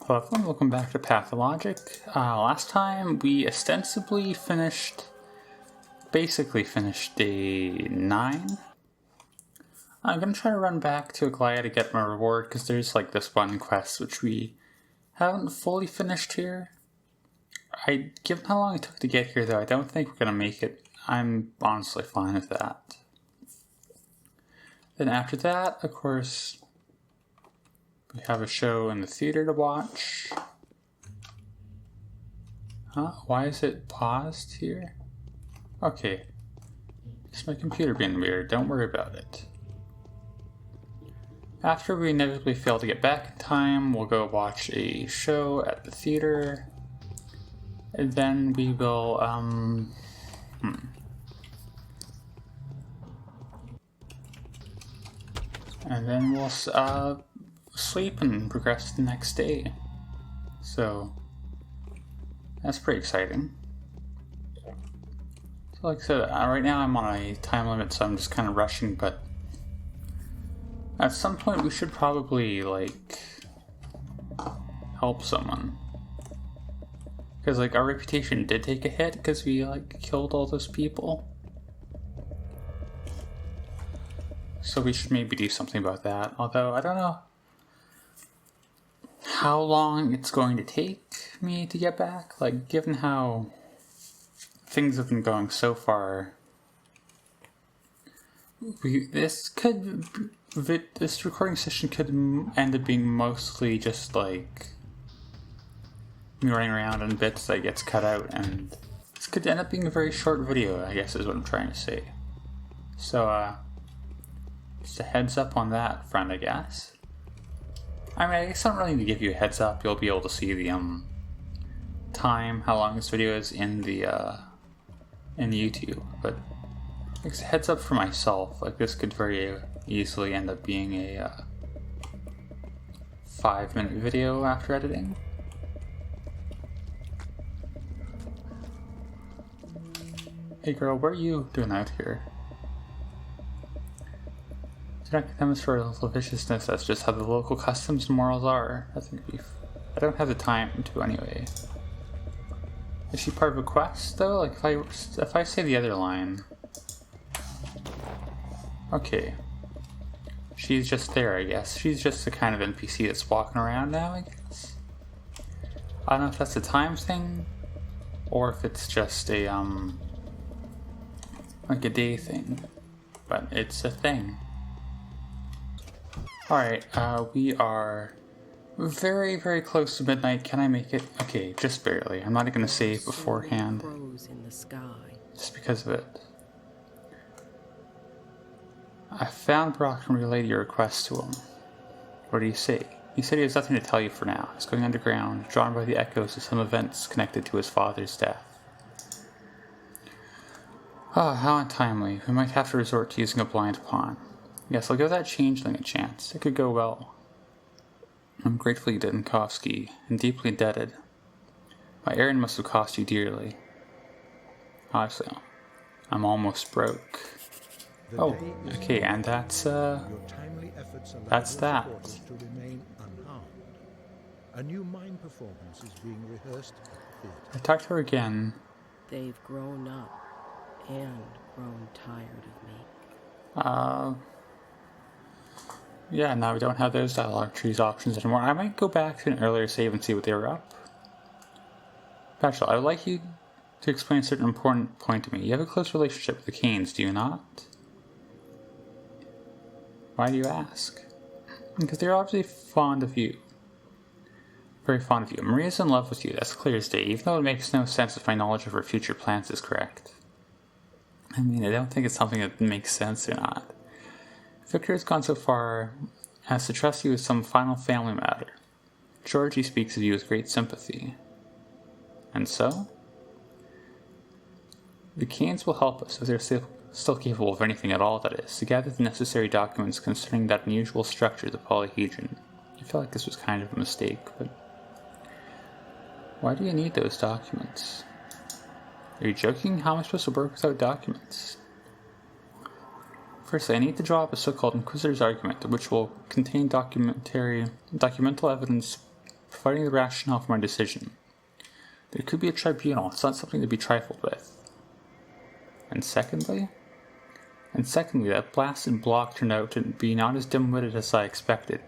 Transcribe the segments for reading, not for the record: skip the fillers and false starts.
Hello everyone, welcome back to Pathologic. Last time we ostensibly basically finished day 9. I'm going to try to run back to Aglaya to get my reward because there's like this one quest which we haven't fully finished here. Given how long it took to get here though, I don't think we're going to make it. I'm honestly fine with that. Then after that, of course, we have a show in the theater to watch. Huh? Why is it paused here? Okay. It's my computer being weird. Don't worry about it. After we inevitably fail to get back in time, we'll go watch a show at the theater. And then we will, And then we'll, sleep and progress the next day. So that's pretty exciting. So like I said, right now I'm on a time limit, so I'm just kind of rushing, but at some point we should probably like help someone, because like our reputation did take a hit because we like killed all those people. So we should maybe do something about that, although I don't know how long it's going to take me to get back. Like, given how things have been going so far, this recording session could end up being mostly just like me running around in bits that gets cut out, and this could end up being a very short video, I guess is what I'm trying to say. So, just a heads up on that front, I guess. I mean, I guess I don't really need to give you a heads up. You'll be able to see the time, how long this video is in the YouTube. But it's a heads up for myself. Like, this could very easily end up being a 5-minute video after editing. Hey girl, what are you doing out here? Do not condemn us for a little viciousness. That's just how the local customs and morals are. I don't have the time to anyway. Is she part of a quest though? Like if I say the other line. Okay. She's just there, I guess. She's just the kind of NPC that's walking around now, I guess. I don't know if that's a time thing, or if it's just a like a day thing. But it's a thing. Alright, we are very, very close to midnight. Can I make it? Okay, just barely. I'm not going to save beforehand, just because of it. I found Brock and relayed your request to him. What did he say? He said he has nothing to tell you for now. He's going underground, drawn by the echoes of some events connected to his father's death. Ah, how untimely. We might have to resort to using a blind pawn. Yes, I'll give that changeling a chance. It could go well. I'm grateful to Dinkovsky and deeply indebted. My errand must have cost you dearly. Honestly, I'm almost broke. Oh, okay, and that's that. A new mime performance is being rehearsed. I talked to her again. They've grown up and grown tired of me. Yeah, now we don't have those dialogue trees options anymore. I might go back to an earlier save and see what they were up. Bachelor, I would like you to explain a certain important point to me. You have a close relationship with the Canes, do you not? Why do you ask? Because they're obviously fond of you. Very fond of you. Maria's in love with you, that's clear as day, even though it makes no sense if my knowledge of her future plans is correct. I mean, I don't think it's something that makes sense or not. Victor has gone so far as to trust you with some final family matter. Georgie speaks of you with great sympathy. And so? The Canes will help us, if they're still capable of anything at all, that is, to gather the necessary documents concerning that unusual structure, the polyhedron. I feel like this was kind of a mistake, but why do you need those documents? Are you joking? How am I supposed to work without documents? Firstly, I need to draw up a so-called inquisitor's argument, which will contain documental evidence providing the rationale for my decision. There could be a tribunal. It's not something to be trifled with. And secondly, that blasted block turned out to be not as dim-witted as I expected.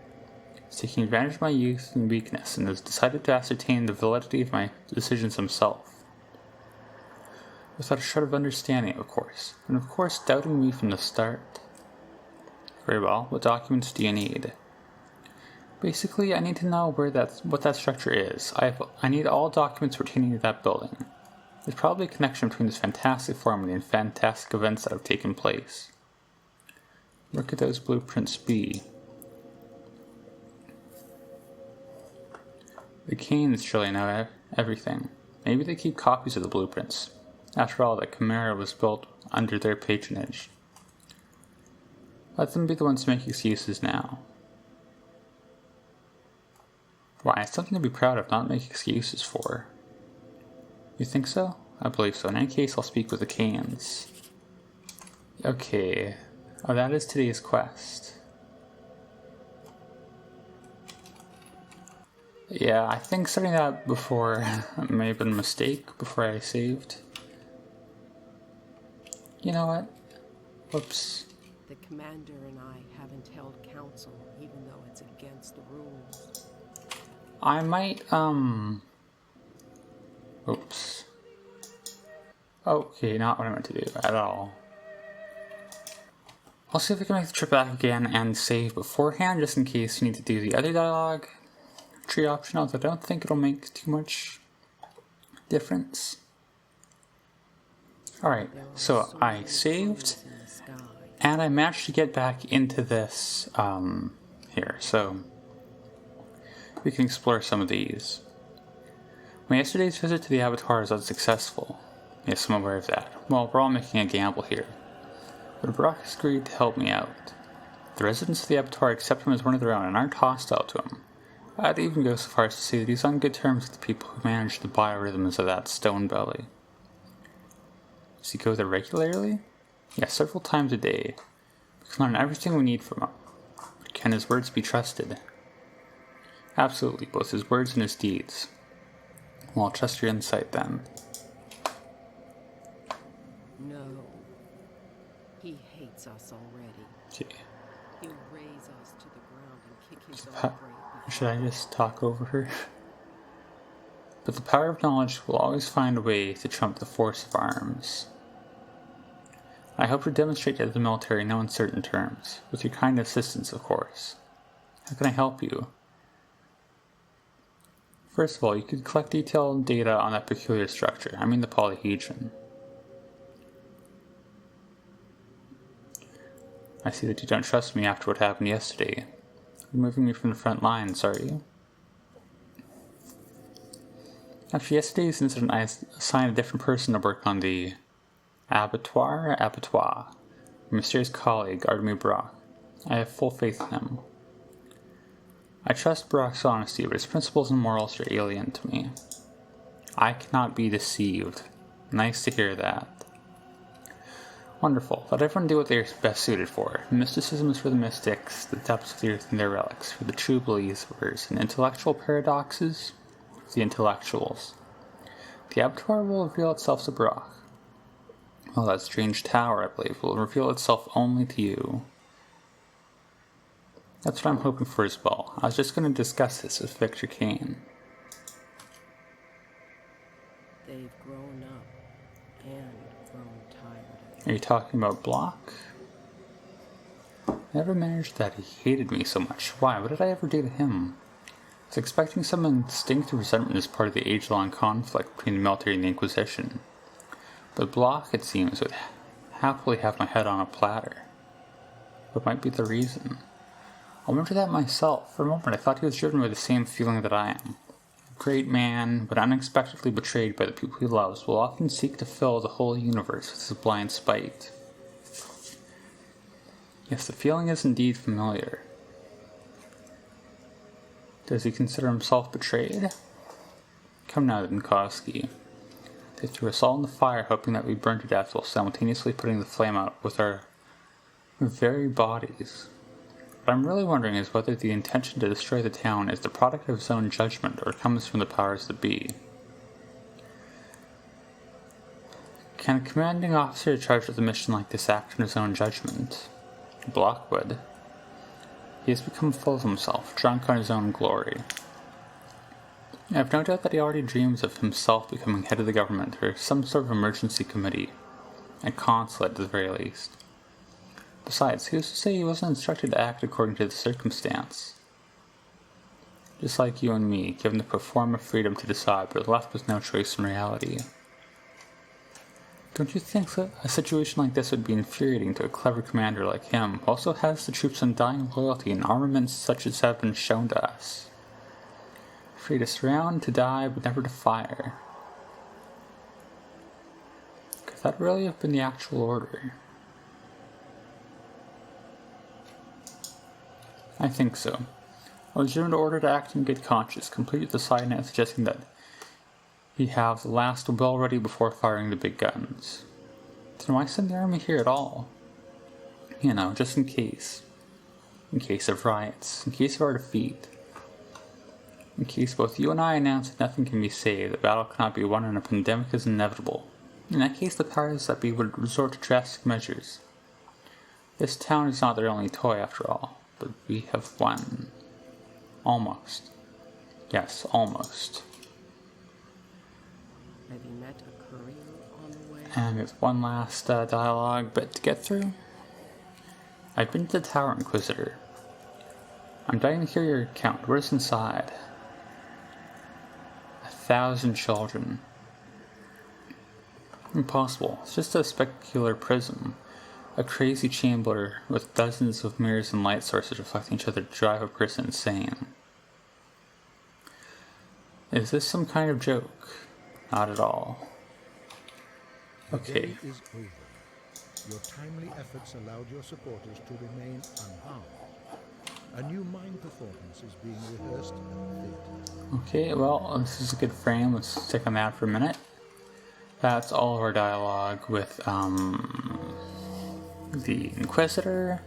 He's taking advantage of my youth and weakness and has decided to ascertain the validity of my decisions himself. Without a shred of understanding, of course. And of course, doubting me from the start. Very well, what documents do you need? Basically, I need to know what that structure is. I need all documents pertaining to that building. There's probably a connection between this fantastic formula and fantastic events that have taken place. Where could those blueprints be? The Canes surely know everything. Maybe they keep copies of the blueprints. After all, the Chimera was built under their patronage. Let them be the ones to make excuses now. Why, it's something to be proud of, not make excuses for. You think so? I believe so. In any case, I'll speak with the Canes. Okay. Oh, that is today's quest. Yeah, I think starting that before may have been a mistake before I saved. You know what? Whoops. The commander and I haven't held council, even though it's against the rules. I might, oops. Okay, not what I meant to do at all. I'll see if I can make the trip back again and save beforehand, just in case you need to do the other dialogue tree option, although I don't think it'll make too much difference. Alright, so I saved, and I managed to get back into this, here, so we can explore some of these. My yesterday's visit to the abattoir was unsuccessful. Yes, I'm aware of that. Well, we're all making a gamble here. But Brock has agreed to help me out. The residents of the abattoir accept him as one of their own and aren't hostile to him. I'd even go so far as to say that he's on good terms with the people who manage the biorhythms of that stone belly. Does he go there regularly? Yes, several times a day. We can learn everything we need from him. But can his words be trusted? Absolutely, both his words and his deeds. Well, I'll trust your insight then. No. He hates us already. Okay. He'll raise us to the ground and kick his own grave. Should I just talk over her? But the power of knowledge will always find a way to trump the force of arms. I hope to demonstrate to the military in no uncertain terms, with your kind assistance, of course. How can I help you? First of all, you could collect detailed data on that peculiar structure. I mean the polyhedron. I see that you don't trust me after what happened yesterday. You're moving me from the front lines, are you? After yesterday's incident, I assigned a different person to work on the abattoir, a mysterious colleague, Artemy Brock. I have full faith in him. I trust Brock's honesty, but his principles and morals are alien to me. I cannot be deceived. Nice to hear that. Wonderful. Let everyone do what they are best suited for. Mysticism is for the mystics, the depths of the earth and their relics, for the true believers, and intellectual paradoxes, for the intellectuals. The abattoir will reveal itself to Brock. Well, that strange tower, I believe, will reveal itself only to you. That's what I'm hoping for as well. I was just going to discuss this with Victor Kane. They've grown up and grown tired of Are you talking about Block? I never managed that. He hated me so much. Why? What did I ever do to him? I was expecting some instinctive resentment as part of the age-long conflict between the military and the Inquisition. But Block, it seems, would happily have my head on a platter. What might be the reason? I wondered that myself. For a moment I thought he was driven by the same feeling that I am. A great man, but unexpectedly betrayed by the people he loves, will often seek to fill the whole universe with his blind spite. Yes, the feeling is indeed familiar. Does he consider himself betrayed? Come now, Minkowski. They threw us all in the fire, hoping that we burned to death while simultaneously putting the flame out with our very bodies. What I'm really wondering is whether the intention to destroy the town is the product of his own judgment or comes from the powers that be. Can a commanding officer charged with a mission like this act on his own judgment? Blockwood. He has become full of himself, drunk on his own glory. I have no doubt that he already dreams of himself becoming head of the government or some sort of emergency committee, a consulate at the very least. Besides, who's to say he wasn't instructed to act according to the circumstance? Just like you and me, given the pro forma freedom to decide, but left with no choice in reality. Don't you think that a situation like this would be infuriating to a clever commander like him, who also has the troops' undying loyalty and armaments such as have been shown to us? Free to surround, to die, but never to fire. Could that really have been the actual order? I think so. A legitimate order to act in good conscience, complete with the side note suggesting that he have the last well ready before firing the big guns. Then why send the army here at all? You know, just in case. In case of riots. In case of our defeat. In case both you and I announce that nothing can be saved, the battle cannot be won, and a pandemic is inevitable. In that case, the powers that be would resort to drastic measures. This town is not their only toy, after all, but we have won. Almost. Yes, almost. Have you met a courier on the way? And we have one last dialogue bit to get through. I've been to the tower, Inquisitor. I'm dying to hear your account. What is inside? 1,000 children. Impossible. It's just a specular prism. A crazy chamber with dozens of mirrors and light sources reflecting each other to drive a person insane. Is this some kind of joke? Not at all. Okay. The day is over. Your timely efforts allowed your supporters to remain unharmed. A new mime performance is being rehearsed at the theater. Okay, well, this is a good frame. Let's stick on that for a minute. That's all of our dialogue with, the Inquisitor.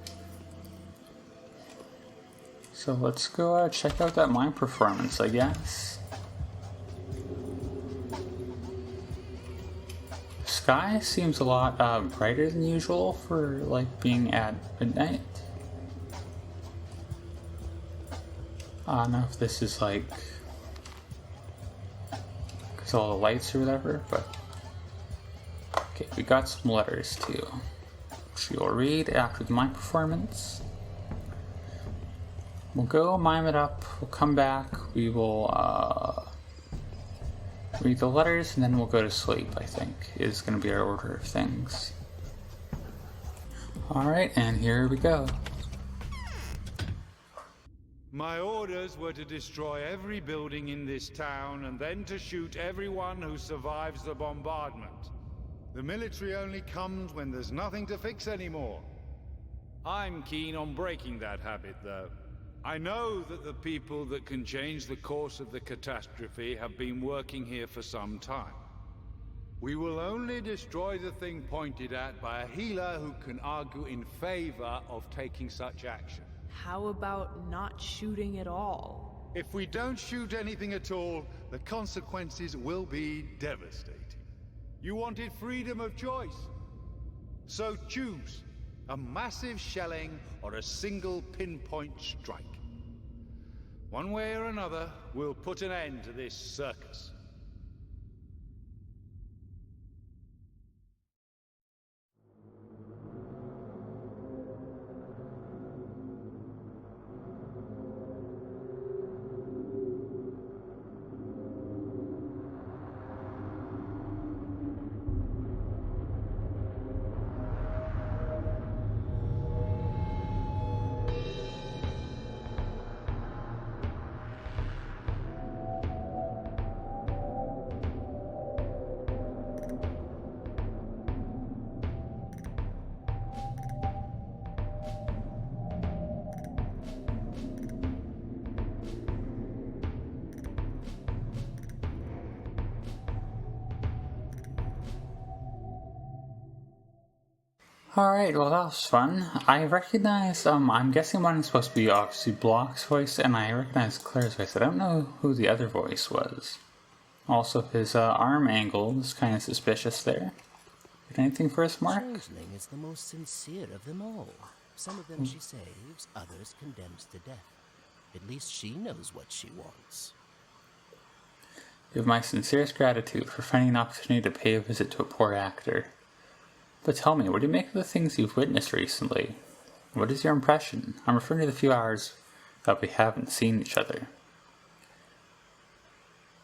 So let's go check out that mime performance, I guess. Sky seems a lot brighter than usual for like being at midnight. I don't know if this is like because all the lights or whatever, but okay, we got some letters too, which we will read after the mime performance. We'll go mime it up, we'll come back, we will read the letters, and then we'll go to sleep, I think, is going to be our order of things. Alright, and here we go. My orders were to destroy every building in this town and then to shoot everyone who survives the bombardment. The military only comes when there's nothing to fix anymore. I'm keen on breaking that habit, though. I know that the people that can change the course of the catastrophe have been working here for some time. We will only destroy the thing pointed at by a healer who can argue in favor of taking such action. How about not shooting at all? If we don't shoot anything at all, the consequences will be devastating. You wanted freedom of choice. So choose a massive shelling or a single pinpoint strike. One way or another, we'll put an end to this circus. Alright, well that was fun. I recognize, I'm guessing one is supposed to be obviously Block's voice, and I recognize Claire's voice. I don't know who the other voice was. Also, his arm angle is kind of suspicious there. Anything for us, Mark? Changeling is the most sincere of them all. Some of them she saves, others condemns to death. At least she knows what she wants. You have my sincerest gratitude for finding an opportunity to pay a visit to a poor actor. But tell me, what do you make of the things you've witnessed recently? What is your impression? I'm referring to the few hours that we haven't seen each other.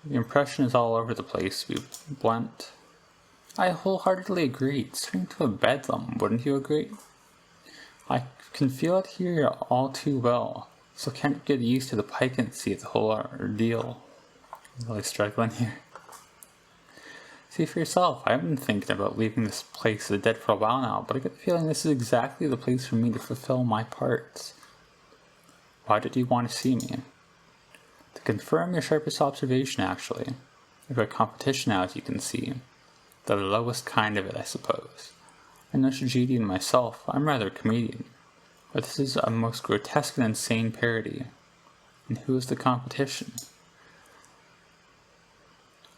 The impression is all over the place, to be blunt. I wholeheartedly agree. It's turning to a bedlam, wouldn't you agree? I can feel it here all too well, so can't get used to the piquancy of the whole ordeal. I'm really struggling here. See for yourself, I've been thinking about leaving this place of the dead for a while now, but I get the feeling this is exactly the place for me to fulfill my parts. Why did you want to see me? To confirm your sharpest observation, actually. I've got competition now, as you can see. The lowest kind of it, I suppose. I'm no tragedian myself, I'm rather a comedian. But this is a most grotesque and insane parody. And who is the competition?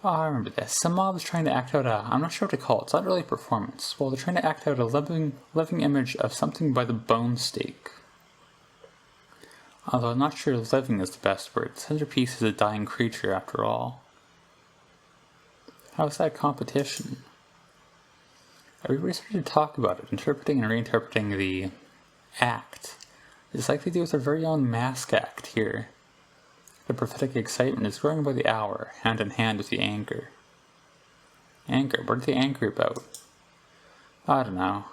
Oh, I remember this. Some mob is trying to act out I'm not sure what to call it. It's not really a performance. Well, they're trying to act out a living image of something by the bone stake. Although I'm not sure living is the best word. Centerpiece is a dying creature, after all. How is that competition? Everybody started to talk about it, interpreting and reinterpreting the act. It's like they do with their very own mask act here. The prophetic excitement is growing by the hour, hand in hand with the anger. Anger? What are they angry about? I don't know.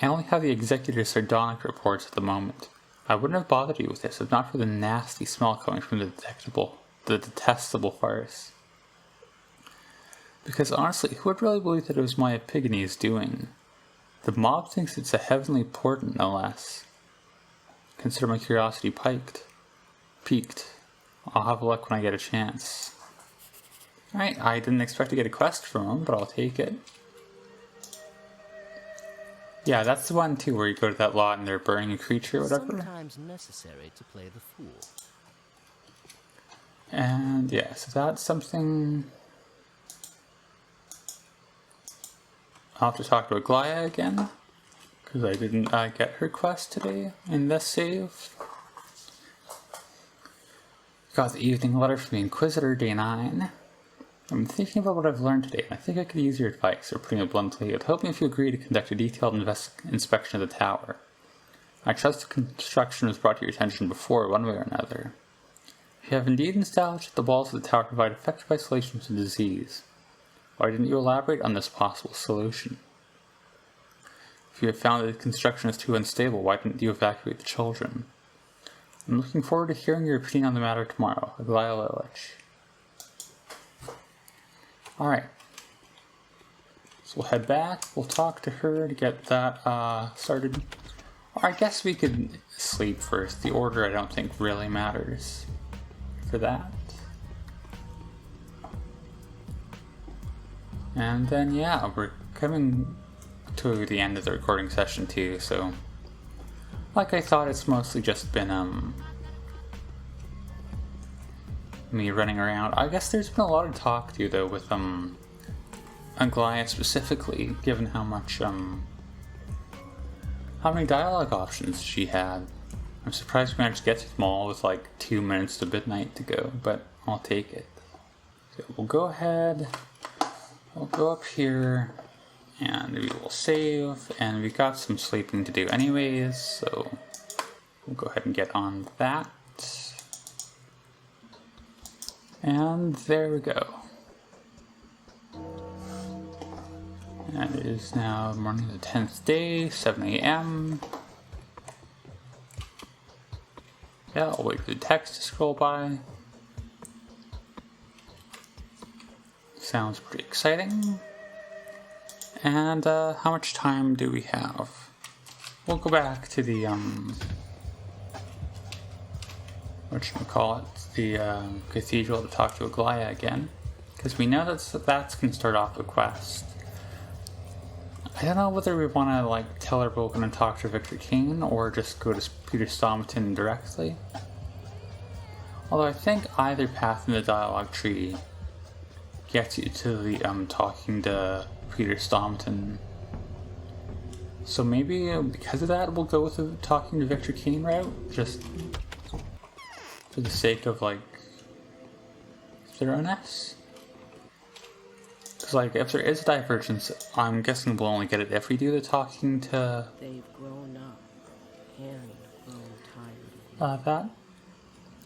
I only have the executor's sardonic reports at the moment. I wouldn't have bothered you with this if not for the nasty smell coming from the detestable farce. Because honestly, who would really believe that it was my Epigenes doing? The mob thinks it's a heavenly portent, no less. Consider my curiosity piqued. I'll have a look when I get a chance. Alright, I didn't expect to get a quest from him, but I'll take it. Yeah, that's the one too, where you go to that lot and they're burning a creature or whatever. Sometimes necessary to play the fool. And yeah, so that's something... I'll have to talk to Aglaia again, because I didn't get her quest today in this save. Got the evening letter from the Inquisitor, day 9. I'm thinking about what I've learned today, and I think I could use your advice, or putting it bluntly, it would help me if you agree to conduct a detailed inspection of the tower. I trust the construction was brought to your attention before, one way or another. If you have indeed established that the walls of the tower provide effective isolation from disease, why didn't you elaborate on this possible solution? If you have found that the construction is too unstable, why didn't you evacuate the children? I'm looking forward to hearing your opinion on the matter tomorrow. Aglaia Lilich. Alright. So we'll head back. We'll talk to her to get that started. Or I guess we could sleep first. The order I don't think really matters for that. And then yeah, we're coming to the end of the recording session too, so like I thought, it's mostly just been me running around. I guess there's been a lot of talk too though with Aglaia specifically, given how much how many dialogue options she had. I'm surprised we managed to get to them all with like 2 minutes to midnight to go, but I'll take it. So we'll go ahead, we'll go up here, and we will save, and we've got some sleeping to do anyways, so we'll go ahead and get on that. And there we go. And it is now morning of the 10th day, 7 a.m. Yeah, I'll wait for the text to scroll by. Sounds pretty exciting. And how much time do we have? We'll go back to the whatchamacallit, the cathedral to talk to Aglaia again, because we know that's going to start off the quest. I don't know whether we want to like tell her we're going to talk to Victor Kane or just go to Peter Stomaton directly. Although I think either path in the dialogue tree gets you to the talking to Peter Stomaton. So maybe because of that we'll go with the talking to Victor Kane route, just for the sake of like thoroughness. Because like if there is a divergence, I'm guessing we'll only get it if we do the talking to They've grown up and grown tired of that.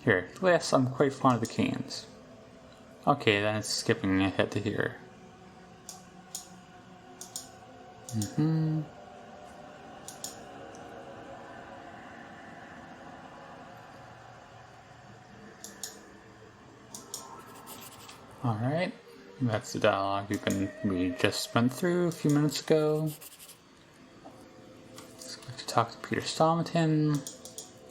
Here, yes, I'm quite fond of the Canes. Okay, then it's skipping ahead to here. Alright, that's the dialogue we just went through a few minutes ago. Let's go to talk to Peter Stomaton.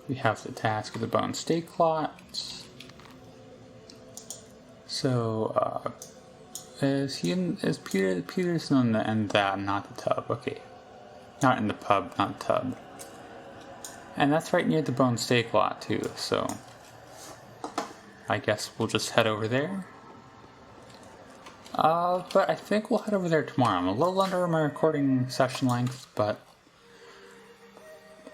We have the task of the bone steak lot. So, is Peter's in that, not the tub, okay. Not in the pub, not the tub. And that's right near the bone steak lot too, so I guess we'll just head over there. But I think we'll head over there tomorrow. I'm a little under my recording session length, but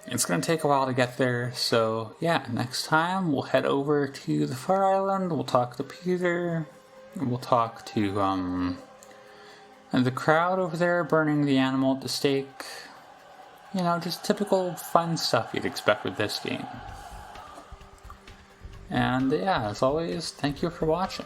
it's going to take a while to get there. So yeah, next time we'll head over to the Far Island. We'll talk to Peter. We'll talk to the crowd over there burning the animal at the stake. You know, just typical fun stuff you'd expect with this game. And yeah, as always, thank you for watching.